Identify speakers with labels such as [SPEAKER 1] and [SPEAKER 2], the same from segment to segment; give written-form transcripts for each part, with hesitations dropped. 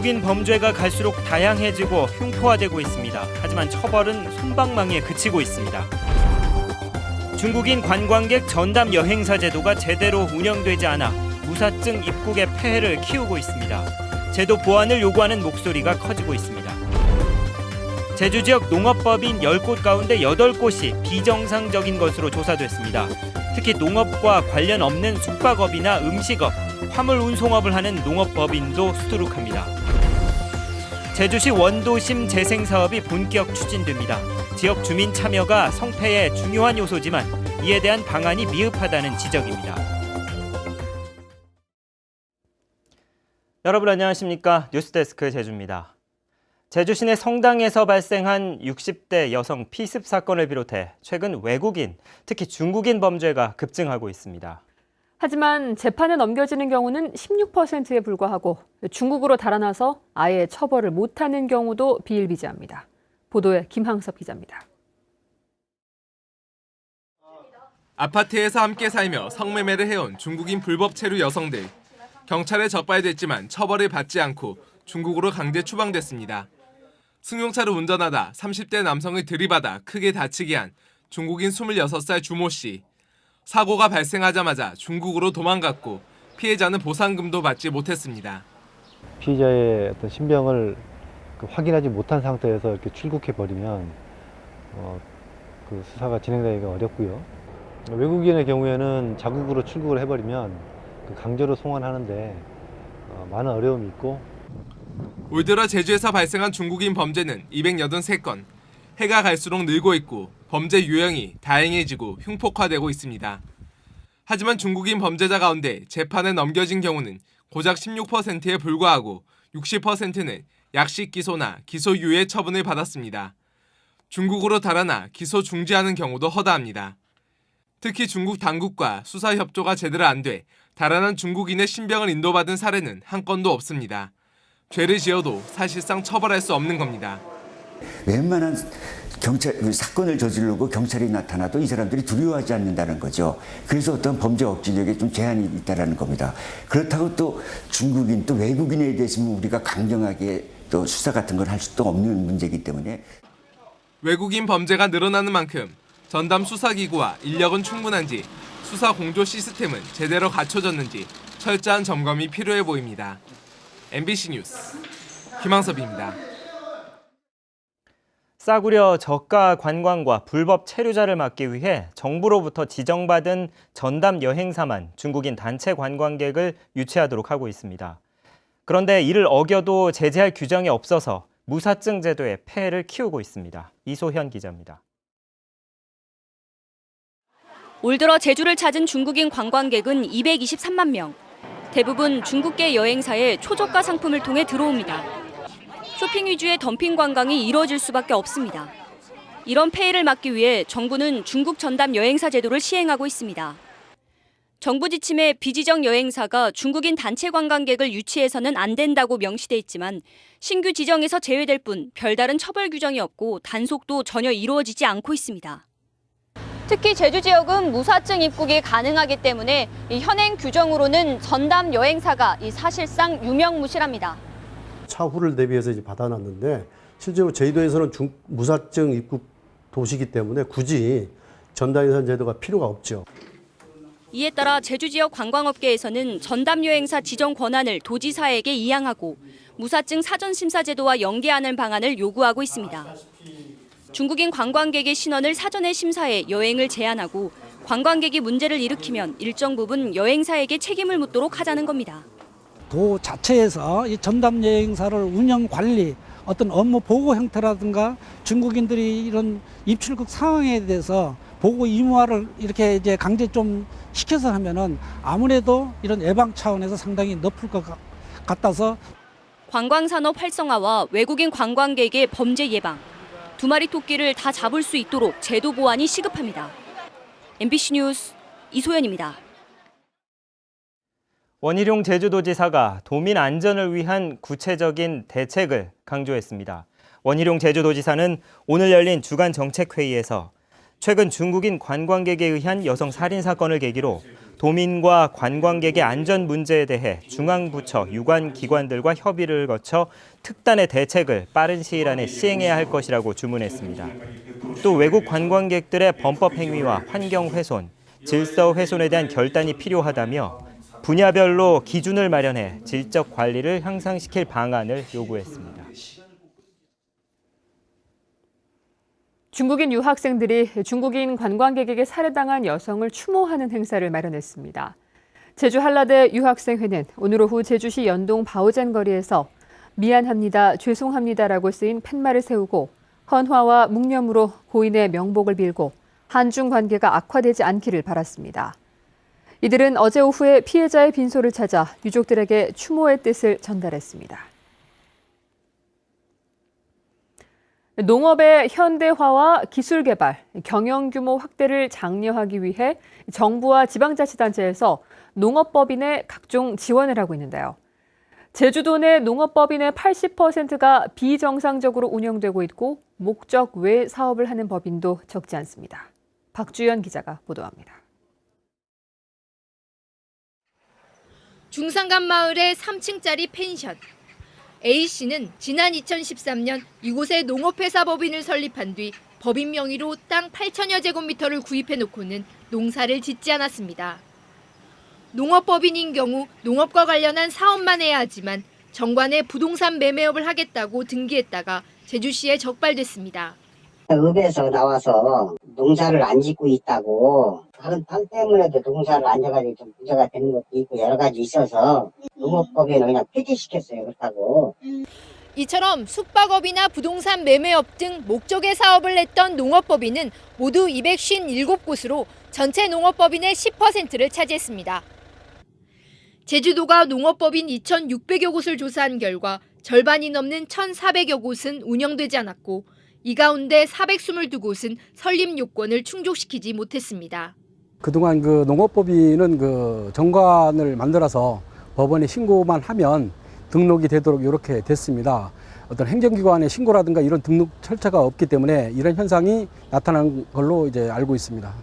[SPEAKER 1] 중국인 범죄가 갈수록 다양해지고 흉포화되고 있습니다. 하지만 처벌은 솜방망이에 그치고 있습니다. 중국인 관광객 전담 여행사 제도가 제대로 운영되지 않아 무사증 입국의 폐해를 키우고 있습니다. 제도 보완을 요구하는 목소리가 커지고 있습니다. 제주 지역 농업법인 10곳 가운데 8곳이 비정상적인 것으로 조사됐습니다. 특히 농업과 관련 없는 숙박업이나 음식업, 화물 운송업을 하는 농업법인도 수두룩합니다. 제주시 원도심 재생사업이 본격 추진됩니다. 지역 주민 참여가 성패의 중요한 요소지만 이에 대한 방안이 미흡하다는 지적입니다. 여러분 안녕하십니까? 뉴스데스크 제주입니다. 제주 시내 성당에서 발생한 60대 여성 피습 사건을 비롯해 최근 외국인, 특히 중국인 범죄가 급증하고 있습니다.
[SPEAKER 2] 하지만 재판에 넘겨지는 경우는 16%에 불과하고 중국으로 달아나서 아예 처벌을 못하는 경우도 비일비재합니다. 보도에 김항섭 기자입니다.
[SPEAKER 3] 아파트에서 함께 살며 성매매를 해온 중국인 불법 체류 여성들. 경찰에 적발됐지만 처벌을 받지 않고 중국으로 강제 추방됐습니다. 승용차를 운전하다 30대 남성을 들이받아 크게 다치게 한 중국인 26살 주모 씨. 사고가 발생하자마자 중국으로 도망갔고 피해자는 보상금도 받지 못했습니다.
[SPEAKER 4] 피해자의 어떤 신병을 확인하지 못한 상태에서 이렇게 출국해버리면 그 수사가 진행되기가 어렵고요. 외국인의 경우에는 자국으로 출국을 해버리면 강제로 송환하는데 많은 어려움이 있고,
[SPEAKER 3] 올 들어 제주에서 발생한 중국인 범죄는 283건, 해가 갈수록 늘고 있고 범죄 유형이 다양해지고 흉폭화되고 있습니다. 하지만 중국인 범죄자 가운데 재판에 넘겨진 경우는 고작 16%에 불과하고 60%는 약식 기소나 기소유예 처분을 받았습니다. 중국으로 달아나 기소 중지하는 경우도 허다합니다. 특히 중국 당국과 수사 협조가 제대로 안 돼 달아난 중국인의 신병을 인도받은 사례는 한 건도 없습니다. 죄를 지어도 사실상 처벌할 수 없는 겁니다.
[SPEAKER 5] 웬만한 사건을 저지르고 경찰이 나타나도 이 사람들이 두려워하지 않는다는 거죠. 그래서 어떤 범죄 억지력에 좀 제한이 있다는 겁니다. 그렇다고 또 중국인, 또 외국인에 대해서는 우리가 강경하게 또 수사 같은 걸 할 수도 없는 문제이기 때문에.
[SPEAKER 3] 외국인 범죄가 늘어나는 만큼 전담 수사기구와 인력은 충분한지, 수사 공조 시스템은 제대로 갖춰졌는지 철저한 점검이 필요해 보입니다. MBC 뉴스 김항섭입니다.
[SPEAKER 1] 싸구려 저가 관광과 불법 체류자를 막기 위해 정부로부터 지정받은 전담 여행사만 중국인 단체 관광객을 유치하도록 하고 있습니다. 그런데 이를 어겨도 제재할 규정이 없어서 무사증 제도의 폐해를 키우고 있습니다. 이소현 기자입니다.
[SPEAKER 6] 올 들어 제주를 찾은 중국인 관광객은 223만 명. 대부분 중국계 여행사의 초저가 상품을 통해 들어옵니다. 쇼핑 위주의 덤핑 관광이 이뤄질 수밖에 없습니다. 이런 폐해를 막기 위해 정부는 중국 전담 여행사 제도를 시행하고 있습니다. 정부 지침에 비지정 여행사가 중국인 단체 관광객을 유치해서는 안 된다고 명시돼 있지만 신규 지정에서 제외될 뿐 별다른 처벌 규정이 없고 단속도 전혀 이루어지지 않고 있습니다. 특히 제주 지역은 무사증 입국이 가능하기 때문에 이 현행 규정으로는 전담 여행사가 사실상 유명무실합니다.
[SPEAKER 7] 차후를 대비해서 이제 받아놨는데 실제로 제주도에서는 무사증 입국 도시이기 때문에 굳이 전담 여행사 제도가 필요가 없죠.
[SPEAKER 6] 이에 따라 제주 지역 관광업계에서는 전담 여행사 지정 권한을 도지사에게 이양하고 무사증 사전 심사 제도와 연계하는 방안을 요구하고 있습니다. 중국인 관광객의 신원을 사전에 심사해 여행을 제한하고 관광객이 문제를 일으키면 일정 부분 여행사에게 책임을 묻도록 하자는 겁니다.
[SPEAKER 8] 도 자체에서 이 전담 여행사를 운영 관리, 어떤 업무 보고 형태라든가 중국인들이 이런 입출국 상황에 대해서 보고 의무화를 이렇게 이제 강제 좀 시켜서 하면은 아무래도 이런 예방 차원에서 상당히 높을 것 같아서.
[SPEAKER 6] 관광산업 활성화와 외국인 관광객의 범죄 예방, 두 마리 토끼를 다 잡을 수 있도록 제도 보완이 시급합니다. MBC 뉴스 이소연입니다.
[SPEAKER 1] 원희룡 제주도지사가 도민 안전을 위한 구체적인 대책을 강조했습니다. 원희룡 제주도지사는 오늘 열린 주간 정책회의에서 최근 중국인 관광객에 의한 여성 살인 사건을 계기로 도민과 관광객의 안전 문제에 대해 중앙부처, 유관 기관들과 협의를 거쳐 특단의 대책을 빠른 시일 안에 시행해야 할 것이라고 주문했습니다. 또 외국 관광객들의 범법 행위와 환경 훼손, 질서 훼손에 대한 결단이 필요하다며 분야별로 기준을 마련해 질적 관리를 향상시킬 방안을 요구했습니다.
[SPEAKER 2] 중국인 유학생들이 중국인 관광객에게 살해당한 여성을 추모하는 행사를 마련했습니다. 제주 한라대 유학생회는 오늘 오후 제주시 연동 바오젠 거리에서 미안합니다, 죄송합니다라고 쓰인 팻말을 세우고 헌화와 묵념으로 고인의 명복을 빌고 한중 관계가 악화되지 않기를 바랐습니다. 이들은 어제 오후에 피해자의 빈소를 찾아 유족들에게 추모의 뜻을 전달했습니다. 농업의 현대화와 기술 개발, 경영 규모 확대를 장려하기 위해 정부와 지방자치단체에서 농업법인에 각종 지원을 하고 있는데요. 제주도 내 농업법인의 80%가 비정상적으로 운영되고 있고 목적 외 사업을 하는 법인도 적지 않습니다. 박주연 기자가 보도합니다.
[SPEAKER 9] 중산간 마을의 3층짜리 펜션. A씨는 지난 2013년 이곳에 농업회사 법인을 설립한 뒤 법인 명의로 땅 8천여 제곱미터를 구입해놓고는 농사를 짓지 않았습니다. 농업법인인 경우 농업과 관련한 사업만 해야 하지만 정관에 부동산 매매업을 하겠다고 등기했다가 제주시에 적발됐습니다.
[SPEAKER 10] 읍에서 나와서 농사를 안 짓고 있다고 다른 땅 때문에도 농사를 안 져가지고 좀 문제가 되는 것도 있고 여러 가지 있어서 농업법인을 그냥 폐지시켰어요. 그렇다고.
[SPEAKER 9] 이처럼 숙박업이나 부동산 매매업 등 목적의 사업을 했던 농업법인은 모두 257곳으로 전체 농업법인의 10%를 차지했습니다. 제주도가 농업법인 2,600여 곳을 조사한 결과 절반이 넘는 1,400여 곳은 운영되지 않았고 이 가운데 422곳은 설립 요건을 충족시키지 못했습니다.
[SPEAKER 8] 그동안 그 농업법인은 그 정관을 만들어서 법원에 신고만 하면 등록이 되도록 이렇게 됐습니다. 어떤 행정기관에 신고라든가 이런 등록 절차가 없기 때문에 이런 현상이 나타난 걸로 이제 알고 있습니다.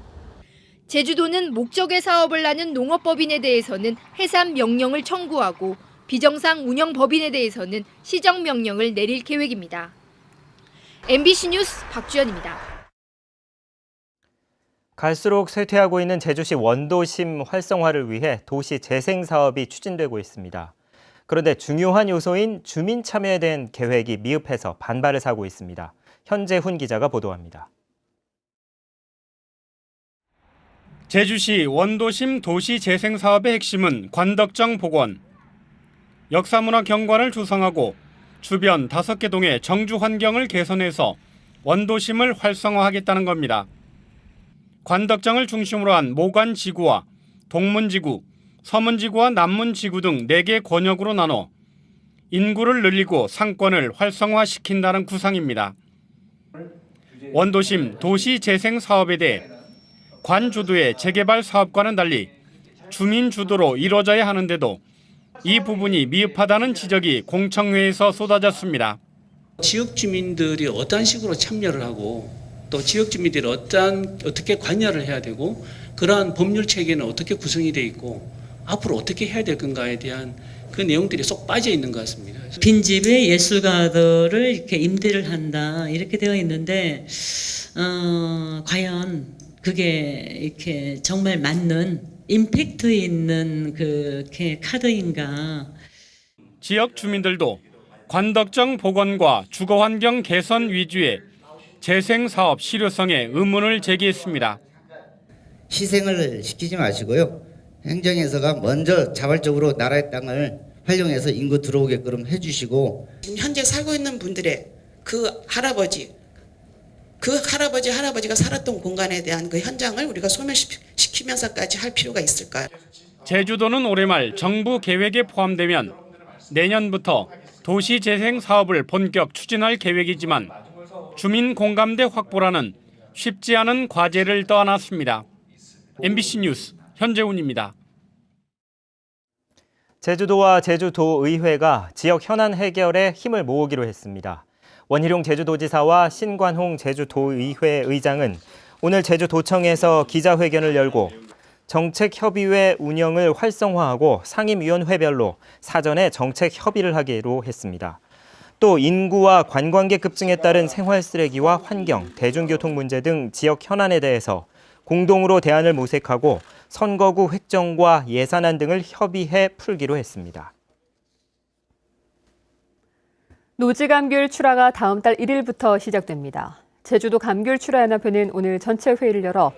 [SPEAKER 9] 제주도는 목적의 사업을 하는 농업법인에 대해서는 해산 명령을 청구하고 비정상 운영법인에 대해서는 시정 명령을 내릴 계획입니다. MBC 뉴스 박주연입니다.
[SPEAKER 1] 갈수록 쇠퇴하고 있는 제주시 원도심 활성화를 위해 도시 재생 사업이 추진되고 있습니다. 그런데 중요한 요소인 주민 참여에 대한 계획이 미흡해서 반발을 사고 있습니다. 현재훈 기자가 보도합니다.
[SPEAKER 11] 제주시 원도심 도시 재생 사업의 핵심은 관덕정 복원. 역사문화 경관을 조성하고 주변 5개 동의 정주 환경을 개선해서 원도심을 활성화하겠다는 겁니다. 관덕정을 중심으로 한 모관지구와 동문지구, 서문지구와 남문지구 등 4개 권역으로 나눠 인구를 늘리고 상권을 활성화시킨다는 구상입니다. 원도심 도시 재생 사업에 대해 관주도의 재개발 사업과는 달리 주민 주도로 이루어져야 하는데도 이 부분이 미흡하다는 지적이 공청회에서 쏟아졌습니다.
[SPEAKER 12] 지역 주민들이 어떤 식으로 참여를 하고 또 지역 주민들이 어떻게 관여를 해야 되고 그러한 법률 체계는 어떻게 구성이 돼 있고 앞으로 어떻게 해야 될 건가에 대한 그 내용들이 쏙 빠져 있는 것 같습니다.
[SPEAKER 13] 빈집에 예술가들을 이렇게 임대를 한다 이렇게 되어 있는데 과연 그게 이렇게 정말 맞는 임팩트 있는 그 카드인가?
[SPEAKER 11] 지역 주민들도 관덕정 복원과 주거환경 개선 위주의 재생사업 실효성에 의문을 제기했습니다.
[SPEAKER 14] 희생을 시키지 마시고요. 행정에서가 먼저 자발적으로 나라의 땅을 활용해서 인구 들어오게끔 해주시고
[SPEAKER 15] 지금 현재 살고 있는 분들의 그 할아버지가 살았던 공간에 대한 그 현장을 우리가 소멸시키면서까지 할 필요가 있을까요?
[SPEAKER 11] 제주도는 올해 말 정부 계획에 포함되면 내년부터 도시재생 사업을 본격 추진할 계획이지만 주민 공감대 확보라는 쉽지 않은 과제를 떠안았습니다. MBC 뉴스 현재훈입니다.
[SPEAKER 1] 제주도와 제주도의회가 지역 현안 해결에 힘을 모으기로 했습니다. 원희룡 제주도지사와 신관홍 제주도의회 의장은 오늘 제주도청에서 기자회견을 열고 정책협의회 운영을 활성화하고 상임위원회별로 사전에 정책 협의를 하기로 했습니다. 또 인구와 관광객 급증에 따른 생활 쓰레기와 환경, 대중교통 문제 등 지역 현안에 대해서 공동으로 대안을 모색하고 선거구 획정과 예산안 등을 협의해 풀기로 했습니다.
[SPEAKER 2] 노지감귤 출하가 다음 달 1일부터 시작됩니다. 제주도 감귤출하연합회는 오늘 전체 회의를 열어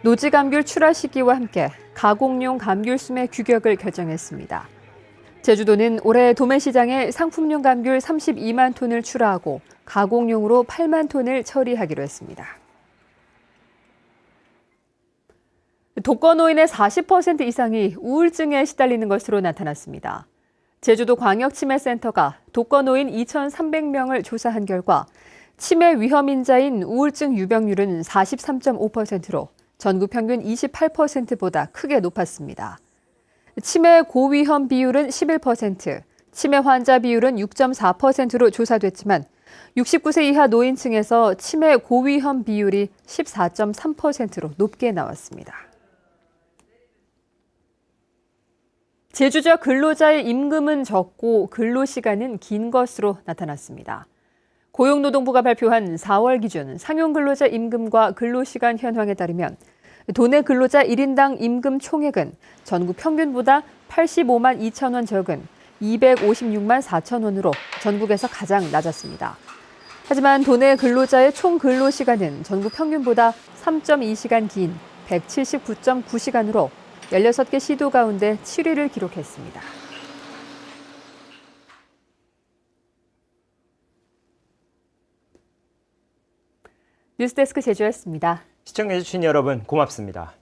[SPEAKER 2] 노지감귤 출하 시기와 함께 가공용 감귤수매 규격을 결정했습니다. 제주도는 올해 도매시장에 상품용 감귤 32만 톤을 출하하고 가공용으로 8만 톤을 처리하기로 했습니다. 독거노인의 40% 이상이 우울증에 시달리는 것으로 나타났습니다. 제주도 광역치매센터가 독거노인 2,300명을 조사한 결과 치매 위험인자인 우울증 유병률은 43.5%로 전국 평균 28%보다 크게 높았습니다. 치매 고위험 비율은 11%, 치매 환자 비율은 6.4%로 조사됐지만 69세 이하 노인층에서 치매 고위험 비율이 14.3%로 높게 나왔습니다. 제주 지역 근로자의 임금은 적고 근로시간은 긴 것으로 나타났습니다. 고용노동부가 발표한 4월 기준 상용근로자 임금과 근로시간 현황에 따르면 도내 근로자 1인당 임금 총액은 전국 평균보다 85만 2천 원 적은 256만 4천 원으로 전국에서 가장 낮았습니다. 하지만 도내 근로자의 총 근로시간은 전국 평균보다 3.2시간 긴 179.9시간으로 16개 시도 가운데 7위를 기록했습니다. 뉴스데스크 제주였습니다.
[SPEAKER 1] 시청해주신 여러분 고맙습니다.